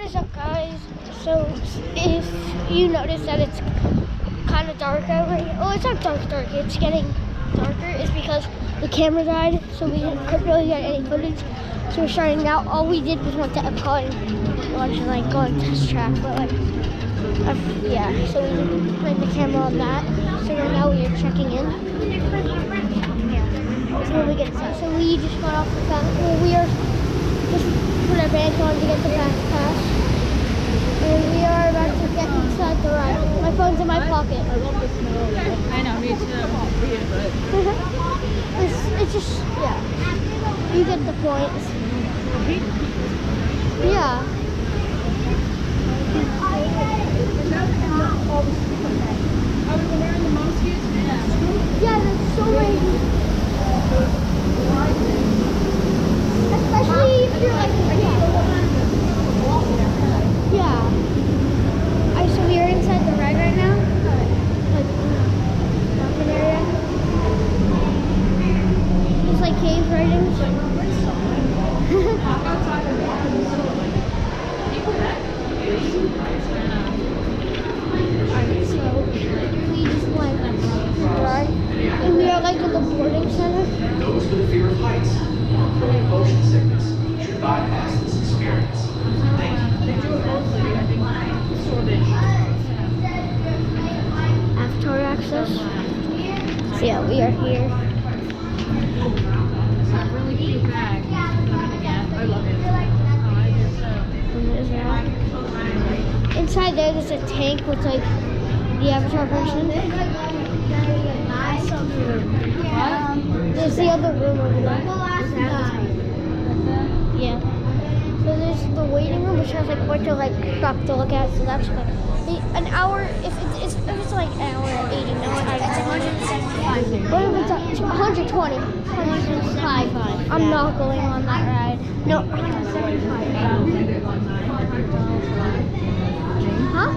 What is up, guys? So, if you notice that it's kind of dark out right now, it's not dark, it's getting darker, it's because the camera died, so we couldn't really get any footage. So we're starting out. All we did was went to Epcot and watch and go on test track, but yeah, so we didn't bring the camera on that. So right now we are checking in. Yeah. So when we get inside, so we just got off the fast. Well, we are just put our bags on to get the fast pass. And we are about to get inside the ride. My phone's in my pocket. I love the snow. I know, me too. It's just, yeah. You get the point. Yeah. Yeah, there's so many. Especially if you're yeah. So we are inside the ride right now. Mountain area. It's like cave riding. Alright, so we just went right. And we are like in the boarding center. Those with a fear of heights or chronic motion sickness should bypass this experience. Thank you. They do it mostly, I think, Swedish. Avatar access. So yeah, we are here. It's a really cute bag. I love it. Oh, I do so. And there's that. Inside there's a tank with like the Avatar person. There's the other room over there. Yeah. So there's the waiting room, which has like a bunch of like stuff to look at. So that's like an hour. If it's like an hour and 80 minutes, it's 175. What if it's 120? 175. I'm not going on that ride. No. Huh?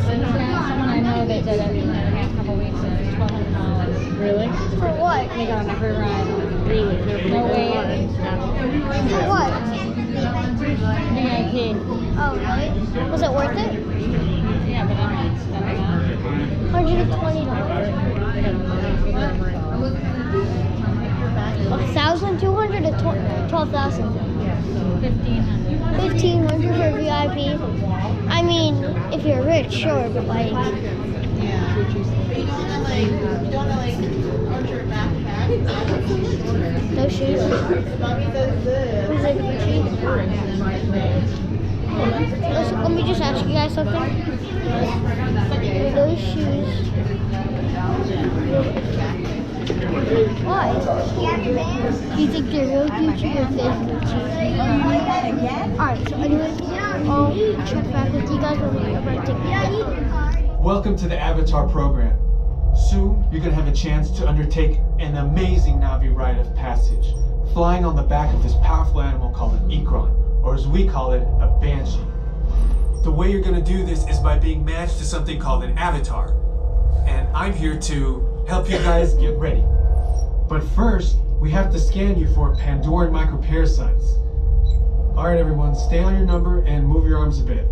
Someone I know that did it in the past couple weeks, and $1,200. Really? For what? They got on every ride. Really? No way. For what? VIP. Oh, really? Was it worth it? Yeah, but I'm not spending $120. 1,200 to 12,000. 1,500. 1,500 for VIP. I mean, if you're rich, sure, but like. Yeah. You don't wanna arch your backpack. Those shoes. Mommy does this. Was it Gucci? Let me just ask you guys something. Those shoes. Why? Do you think they're real Gucci or fake Gucci? Alright, so anyway, I'll check back with you guys when we ever take it. Welcome to the Avatar program. Soon, you're going to have a chance to undertake an amazing Na'vi rite of passage, flying on the back of this powerful animal called an Ikran, or as we call it, a Banshee. The way you're going to do this is by being matched to something called an avatar. And I'm here to help you guys get ready. But first, we have to scan you for Pandoran microparasites. Alright everyone, stay on your number and move your arms a bit.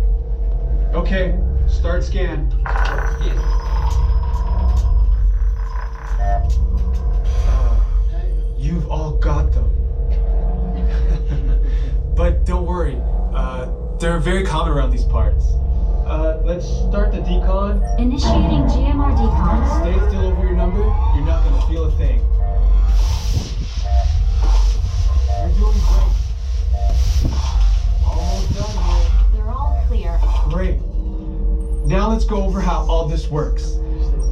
Okay, start scan. You've all got them. But don't worry, they're very common around these parts. Let's start the decon. Initiating GMR decon. Stay still over your number, you're not gonna feel a thing. You're doing great. Almost done here. They're all clear. Great. Now let's go over how all this works.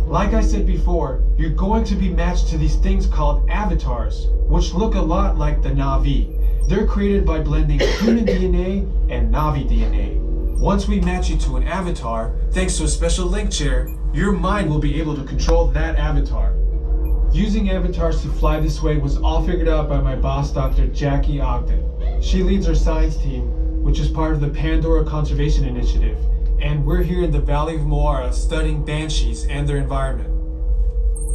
Like I said before, you're going to be matched to these things called avatars, which look a lot like the Na'vi. They're created by blending human DNA and Na'vi DNA. Once we match you to an avatar, thanks to a special link chair, your mind will be able to control that avatar. Using avatars to fly this way was all figured out by my boss, Dr. Jackie Ogden. She leads our science team, which is part of the Pandora Conservation Initiative, and we're here in the Valley of Moara studying banshees and their environment.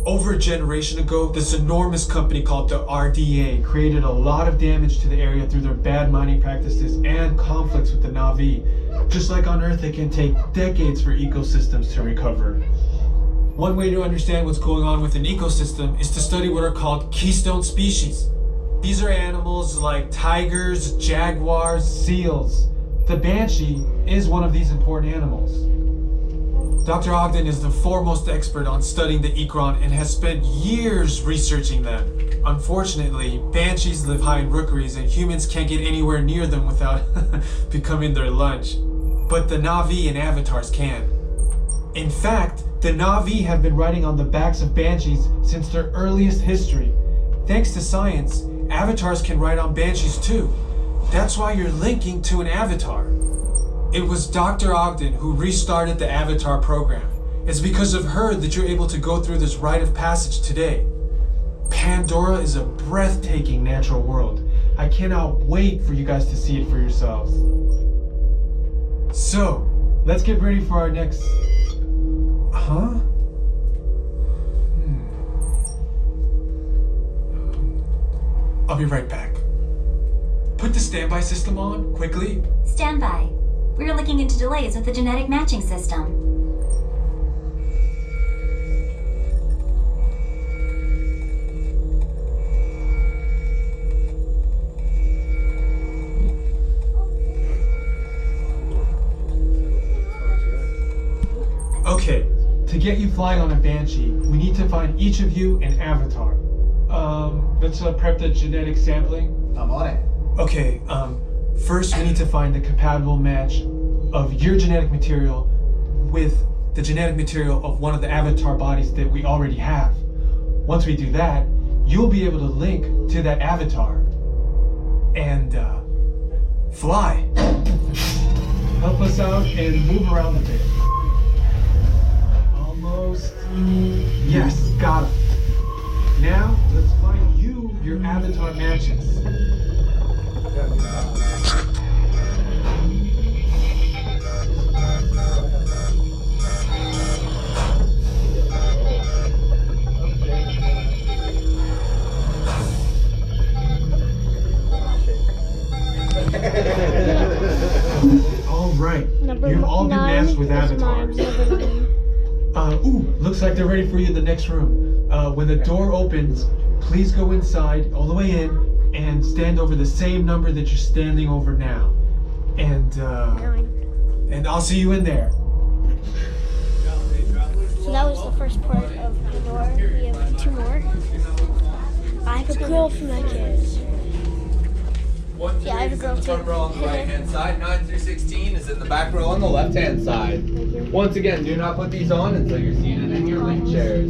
Over a generation ago, this enormous company called the RDA created a lot of damage to the area through their bad mining practices and conflicts with the Na'vi. Just like on Earth, it can take decades for ecosystems to recover. One way to understand what's going on with an ecosystem is to study what are called keystone species. These are animals like tigers, jaguars, seals. The banshee is one of these important animals. Dr. Ogden is the foremost expert on studying the Ikran and has spent years researching them. Unfortunately, banshees live high in rookeries and humans can't get anywhere near them without becoming their lunch. But the Na'vi and avatars can. In fact, the Na'vi have been riding on the backs of banshees since their earliest history. Thanks to science, avatars can ride on banshees too. That's why you're linking to an avatar. It was Dr. Ogden who restarted the Avatar program. It's because of her that you're able to go through this rite of passage today. Pandora is a breathtaking natural world. I cannot wait for you guys to see it for yourselves. So, let's get ready for our next... Huh? I'll be right back. Put the standby system on, quickly. Standby. We're looking into delays with the genetic matching system. Okay, to get you flying on a Banshee, we need to find each of you an avatar. Let's prep the genetic sampling. I'm on it. Okay, first we need to find the compatible match of your genetic material with the genetic material of one of the avatar bodies that we already have. Once we do that, you'll be able to link to that avatar and fly. Help us out and move around a bit. Almost. Yes, got it. Now, let's find you your avatar matches. All right, you've all been matched with avatars. Looks like they're ready for you in the next room. When the door opens, please go inside, all the way in, and stand over the same number that you're standing over now. And I'll see you in there. So that was the first part of Pandora. We have 2 more. I have a girl for my kids. Yeah, I have a girl too. Front row on the right hand side. 9 through 16 is in the back row on the left hand side. Once again, do not put these on until you're seated in your link chairs.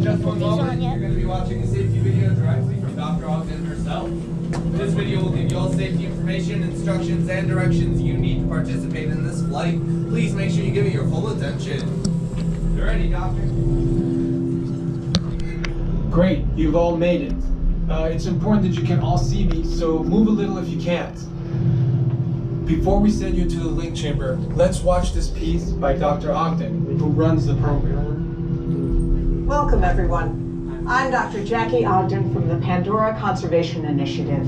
Just one moment, you're going to be watching a safety video directly from Dr. Ogden herself. This video will give you all safety information, instructions, and directions you need to participate in this flight. Please make sure you give it your full attention. You ready, Doctor? Great, you've all made it. It's important that you can all see me, so move a little if you can't. Before we send you to the link chamber, let's watch this piece by Dr. Ogden, who runs the program. Welcome, everyone. I'm Dr. Jackie Ogden from the Pandora Conservation Initiative.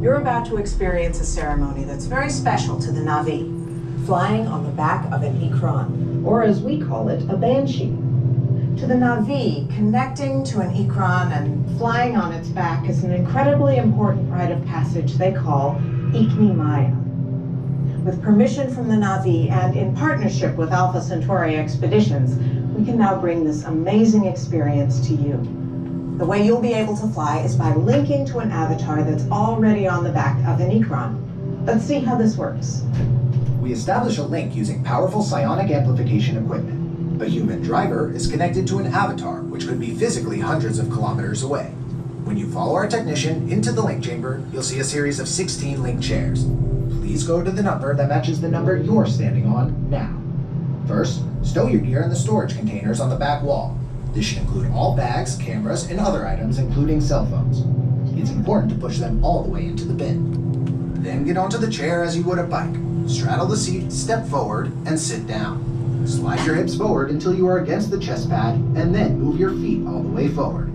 You're about to experience a ceremony that's very special to the Na'vi, flying on the back of an Ikran, or as we call it, a Banshee. To the Na'vi, connecting to an Ikran and flying on its back is an incredibly important rite of passage they call Ikni Maya. With permission from the Na'vi and in partnership with Alpha Centauri Expeditions, we can now bring this amazing experience to you. The way you'll be able to fly is by linking to an avatar that's already on the back of an Ikran. Let's see how this works. We establish a link using powerful psionic amplification equipment. A human driver is connected to an avatar, which could be physically hundreds of kilometers away. When you follow our technician into the link chamber, you'll see a series of 16 link chairs. Please go to the number that matches the number you're standing on now. First, stow your gear in the storage containers on the back wall. This should include all bags, cameras, and other items, including cell phones. It's important to push them all the way into the bin. Then get onto the chair as you would a bike. Straddle the seat, step forward, and sit down. Slide your hips forward until you are against the chest pad, and then move your feet all the way forward.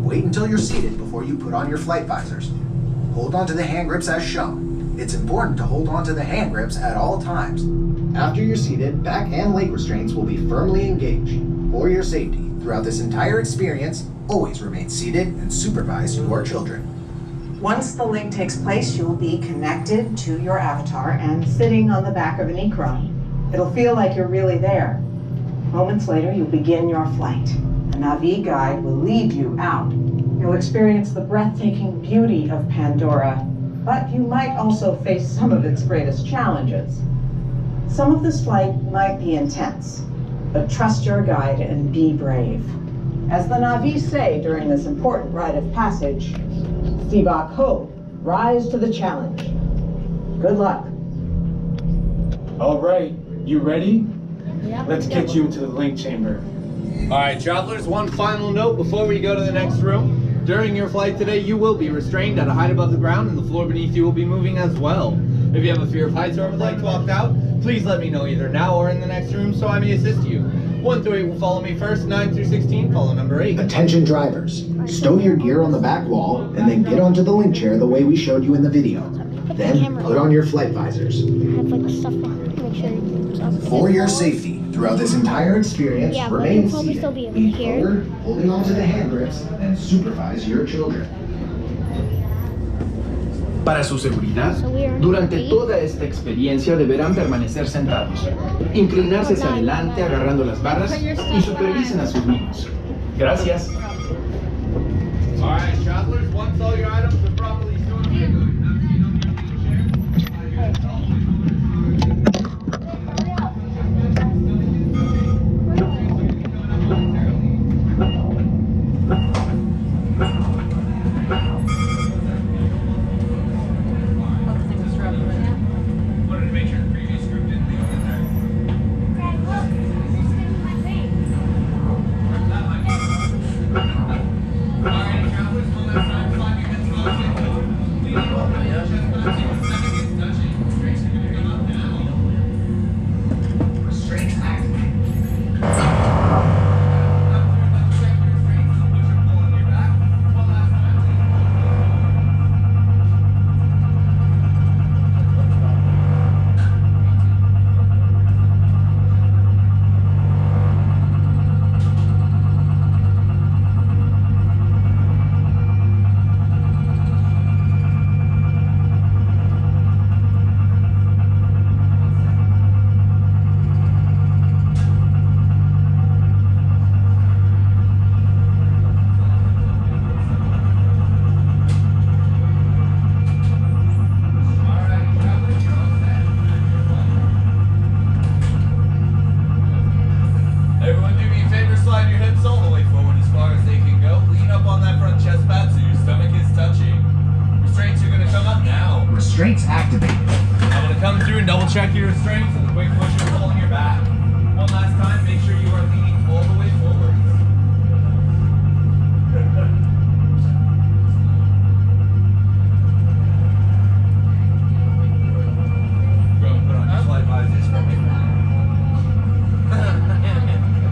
Wait until you're seated before you put on your flight visors. Hold onto the hand grips as shown. It's important to hold onto the hand grips at all times. After you're seated, back and leg restraints will be firmly engaged. For your safety, throughout this entire experience, always remain seated and supervise your children. Once the link takes place, you will be connected to your avatar and sitting on the back of an Ikron. It'll feel like you're really there. Moments later, you'll begin your flight. A Na'vi guide will lead you out. You'll experience the breathtaking beauty of Pandora, but you might also face some of its greatest challenges. Some of this flight might be intense, but trust your guide and be brave. As the Na'vi say during this important rite of passage, Sivak Ho, rise to the challenge. Good luck. All right, you ready? Let's get you into the link chamber. All right, travelers, one final note before we go to the next room. During your flight today, you will be restrained at a height above the ground, and the floor beneath you will be moving as well. If you have a fear of heights or would like to opt out, please let me know either now or in the next room so I may assist you. 1 through 8 will follow me first, 9 through 16 follow number 8. Attention drivers, stow your gear on the back wall and then get onto the link chair the way we showed you in the video. Then put on your flight visors. Have like stuff on. Make sure it's up. For your safety, throughout this entire experience, Yeah, but remain you'll probably seated, still be able to lean hear. forward, holding onto the hand grips, and supervise your children. Para su seguridad, So we are durante ready. toda esta experiencia deberán permanecer sentados, inclinarse hacia adelante agarrando las barras y supervisen a sus niños. Gracias. All right, travelers, once all your items are properly stored, you have a seat on your leisure chair. Wanted to make sure the previous group didn't leave it there. Alright, travelers, one last time, slide your hips closely forward. Lean over your chest bones, your stomach is touching. Restraints are going to come up now. Restraints activated. Everyone do me a favor, slide your hips all the way forward as far as they can go. Lean up on that front chest pad so your stomach is touching. Restraints are going to come up now. Restraints activated. I'm going to come through and double check your restraints with a quick push and pull on your back. One last time, make sure you are leaning all the way forward. Go and put on your flight visors for me.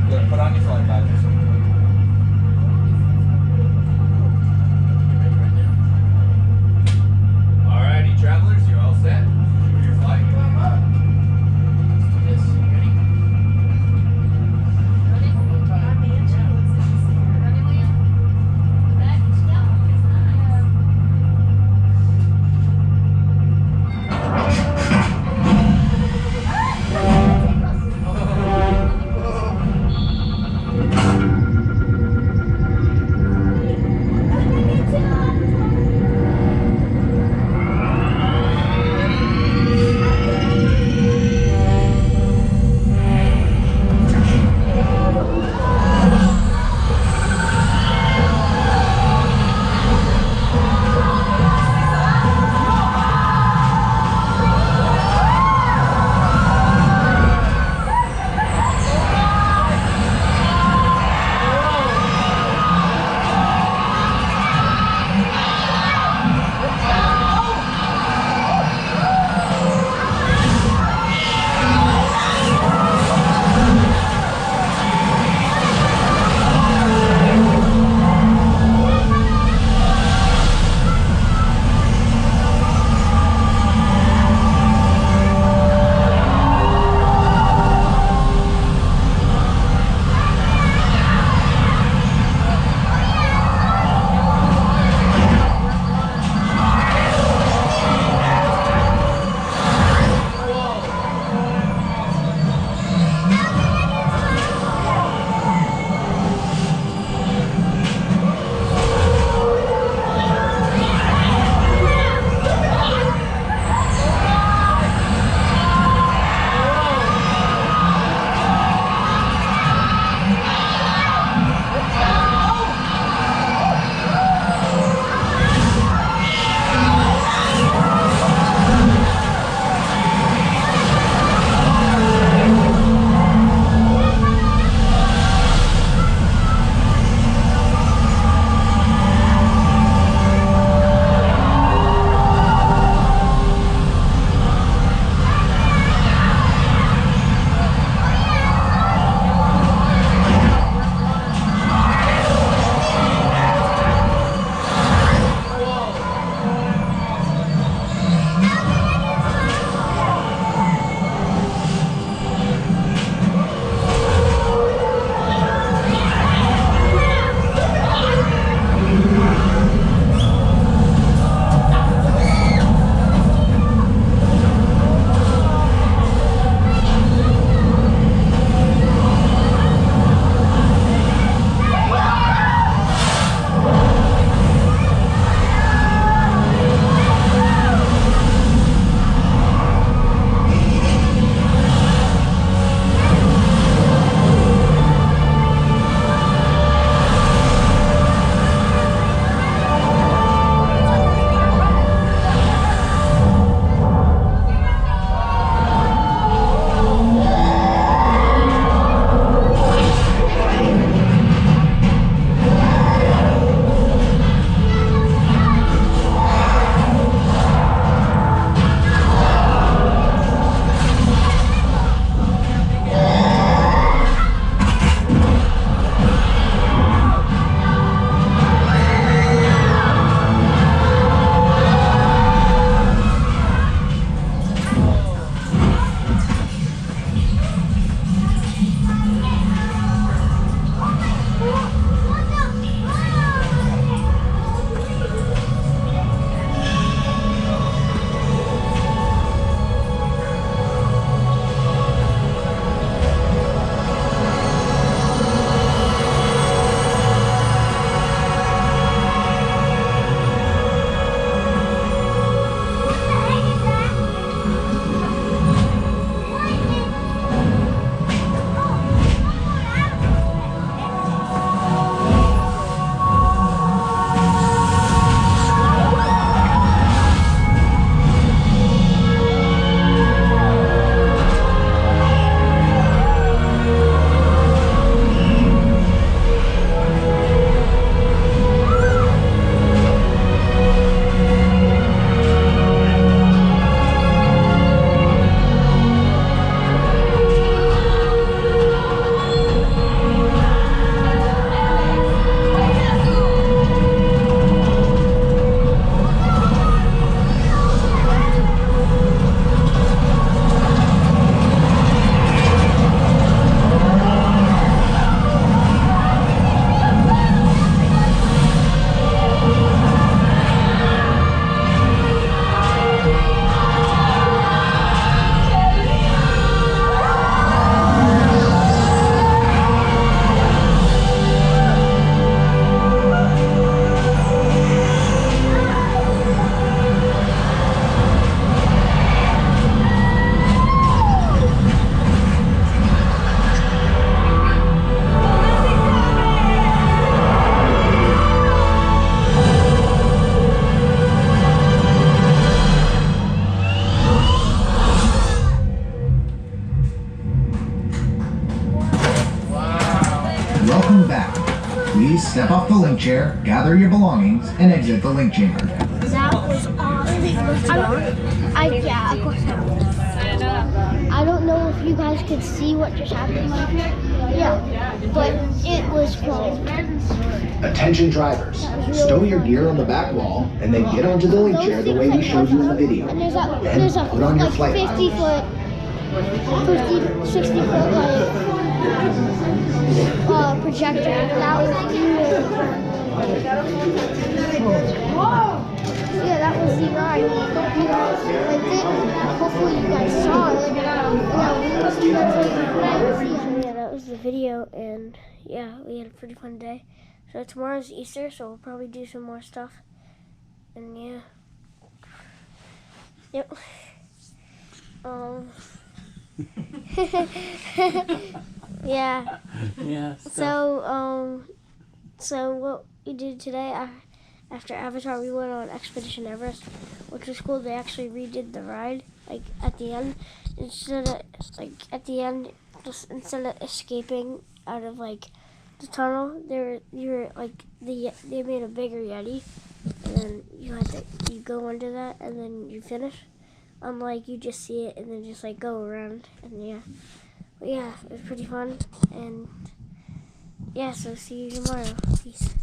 Good, put on your flight visors. Alrighty, travelers, you're all set. For your flight. Step off the link chair, gather your belongings, and exit the link chamber. That was awesome. Yeah, of course not. I don't know if you guys could see what just happened. Yeah, but it was fun. Attention drivers, stow your gear on the back wall, and then get onto the link chair the way we showed you in the video. And there's a Put on your like flight 50 foot, 60 foot like projector. That was really fun. Yeah, that was the ride. Hope you guys liked it. Hopefully you guys saw it. Yeah, that was the video, and yeah, we had a pretty fun day. So tomorrow's Easter, so we'll probably do some more stuff. And yeah. Yep. Yeah. Yeah. So what we did today, after Avatar, we went on Expedition Everest, which was cool. They actually redid the ride, like at the end, instead of escaping out of like the tunnel, they made a bigger Yeti, and then you go under that, and then you finish. Unlike you just see it and then just like go around, and yeah, but yeah, it was pretty fun, and yeah, so see you tomorrow. Peace.